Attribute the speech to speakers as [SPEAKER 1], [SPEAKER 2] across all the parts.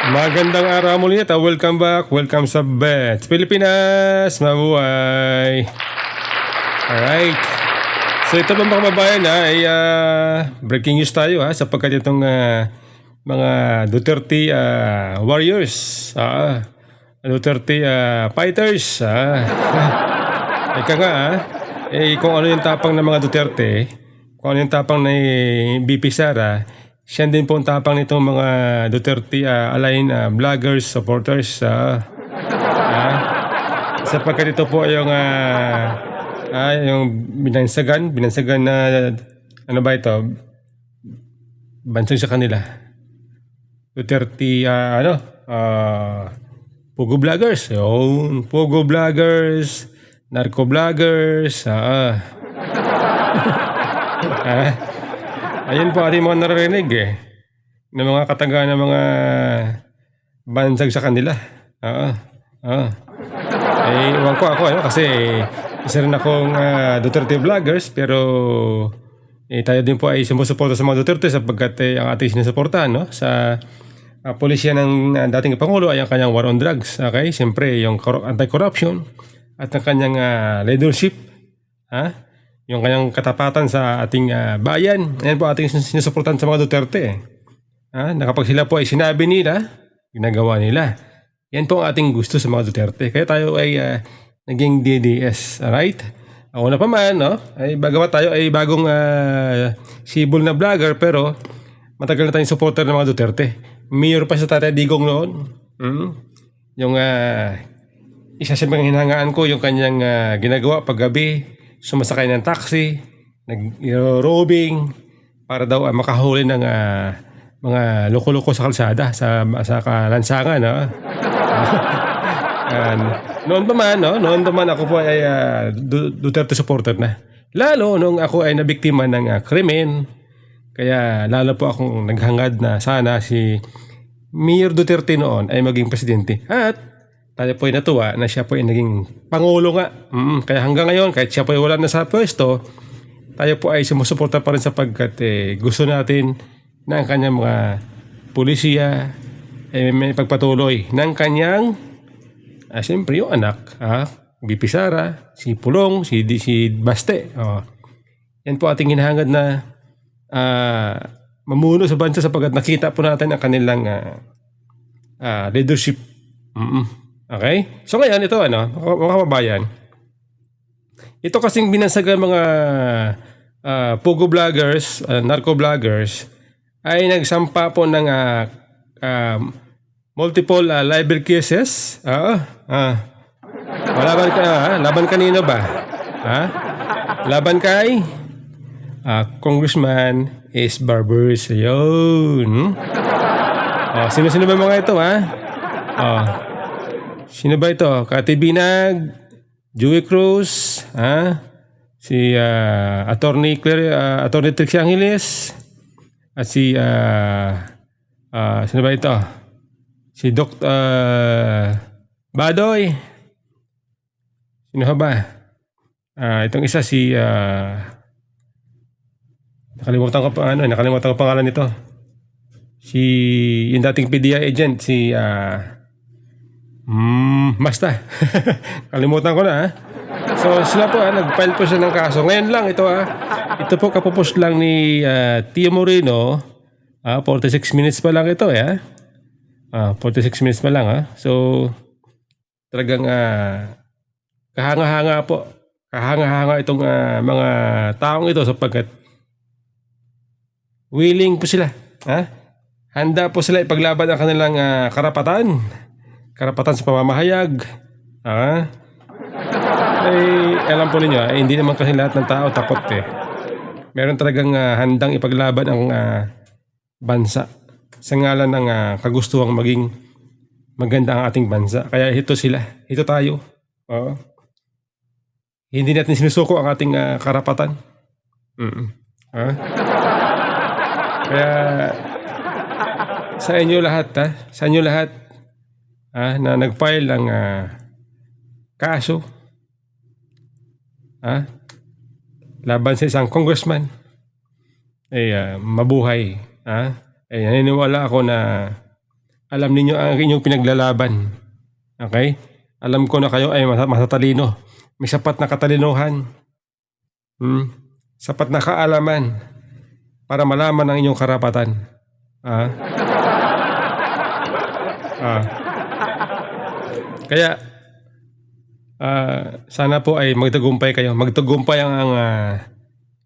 [SPEAKER 1] Magandang araw muli at welcome back. Welcome sa Bets Pilipinas. Mabuhay. Alright. So ito mga kababayan ay breaking news tayo sapagkat itong mga Duterte warriors, Duterte fighters. Ika nga kung ano yung tapang ng mga Duterte, kung ano yung tapang ni BP Sara, siya din po ang tapang nitong mga Duterte aligned vloggers, supporters. Sapagkat ito po yung binansagan na ano ba ito? Bansag sa kanila. Duterte Pogo vloggers. Yung Pogo vloggers, narco vloggers. Ayun po ating mga naririnig ng mga kataga ng mga bansag sa kanila. Iwan ko ako kasi isa rin akong Duterte vloggers, pero tayo din po ay sumusuporta sa mga Duterte sapagkat ang ating sinusuportahan sa pulisya ng dating Pangulo ay ang kanyang war on drugs. Okay? Siyempre yung anti-corruption at ang kanyang leadership. Yung kanyang katapatan sa ating bayan. Ayan po ating sinusuportan sa mga Duterte. Na kapag sila po ay sinabi nila, ginagawa nila. Yan po ang ating gusto sa mga Duterte. Kaya tayo ay naging DDS. Alright? Ako na pa man, ay bagamat tayo ay bagong sibol na vlogger, pero matagal na tayong supporter ng mga Duterte. Mayor pa sa Tatay Digong noon. Yung isa sa mga hinahangaan ko, yung kanyang ginagawa paggabi, sumasakay ng taxi, nag-robing para daw makahuli ng mga loko-loko sa kalsada, sa kalansangan. Noon pa man ako po ay Duterte supporter na. Lalo nung ako ay nabiktima ng krimen, kaya lalo po akong naghangad na sana si Mayor Duterte noon ay maging presidente. At tayo po ay natuwa na siya po ay naging Pangulo nga. Kaya hanggang ngayon, kahit siya po ay wala na sa pwesto, tayo po ay sumusuporta pa rin sapagkat gusto natin na ang kanyang mga pulisiya may pagpatuloy ng kanyang siyempre yung anak, BP Sara, si Pulong, si Baste. Yan po ating hinahangad na mamuno sa bansa sapagkat nakita po natin ang kanilang leadership. Okay? So ngayon ito mga kababayan, ito kasing binansagan mga Pogo vloggers, narco vloggers ay nagsampa po ng multiple libel cases. Laban kanino ba? Laban kay Congressman S. Barbers. Yun. Sino ba mga ito Sino ba ito? Kati Binag, Joey Cruz, si Attorney Trix Angeles, at si sino ba ito? Si Badoy. Sino ba? Itong isa si nakalimutan ko pangalan nito. Si yung dating PDI agent, si basta. Kalimutan ko na. So sila po nag-file po siya ng kaso. Ngayon lang ito ito po kapopost lang ni Tio Moreno. 46 minutes pa lang ito 46 minutes pa lang So talagang kahanga-hanga po. Kahanga-hanga itong mga taong ito sapagkat willing po sila. Handa po sila ipaglaban ang kanilang karapatan sa pamamahayag. Alam po ninyo, hindi naman kasi lahat ng tao takot Meron talagang handang ipaglaban ang bansa sa ngalan ng kagustuhang maging maganda ang ating bansa. Kaya ito sila, ito tayo. Hindi natin sinusuko ang ating karapatan. Kaya sa inyo lahat na nag-file ng kaso laban sa isang congressman mabuhay. Naniniwala ako na Alam ninyo ang inyong pinaglalaban. Okay? Alam ko na kayo ay matatalino. May sapat na katalinuhan. Sapat na kaalaman para malaman ang inyong karapatan. Kaya sana po ay magtagumpay kayo. Magtagumpay ang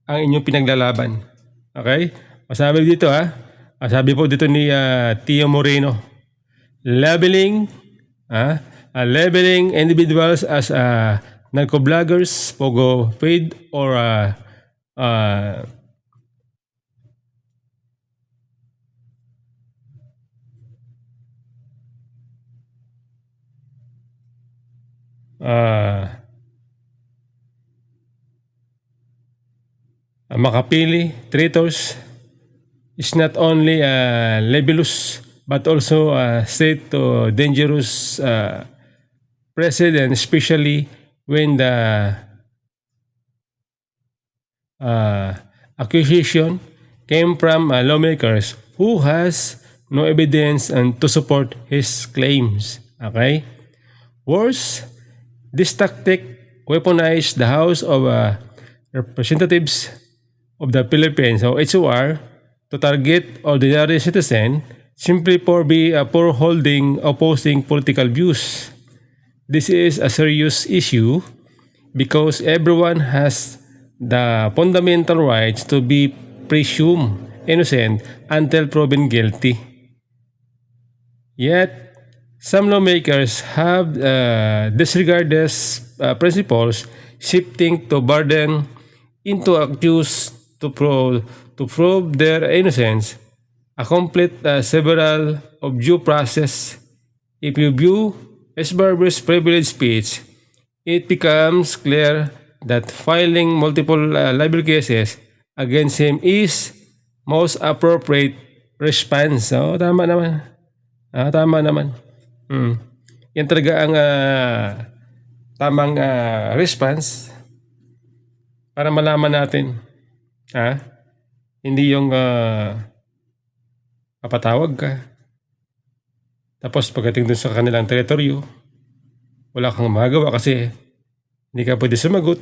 [SPEAKER 1] inyong pinaglalaban. Okay? Masabi dito sabi po dito ni Tio Moreno, labeling individuals as narco-bloggers, pogo paid, or makapili, traitors, is not only libelous but also set to dangerous precedent, especially when the accusation came from lawmakers who has no evidence and to support his claims. Okay? Worse, this tactic weaponized the House of Representatives of the Philippines, or HOR, to target ordinary citizen simply for holding opposing political views. This is a serious issue because everyone has the fundamental rights to be presumed innocent until proven guilty. Yet, some lawmakers have disregarded these principles, shifting to burden into accused to prove their innocence, a complete several of due process. If you view Esbarber's privileged speech, it becomes clear that filing multiple libel cases against him is most appropriate response. Tama naman. Tama naman. Yan talaga ang tamang response para malaman natin. Hindi yung papatawag ka. Tapos pagdating dun sa kanilang teritoryo, wala kang magagawa kasi hindi ka pwede sumagot.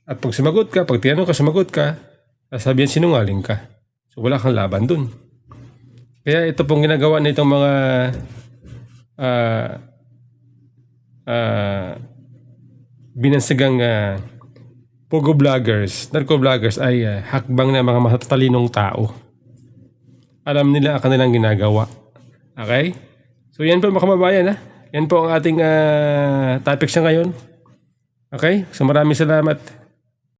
[SPEAKER 1] At pag sumagot ka, pag tinanong ka, sumagot ka, sasabihin sinungaling ka. So wala kang laban dun. Kaya ito pong ginagawa na itong mga binansagang pogo vloggers, narco vloggers ay hakbang na mga matatalinong tao. Alam nila ang kanilang ginagawa. Okay? So yan po mga kababayan. Yan po ang ating topic sa ngayon. Okay? So maraming salamat.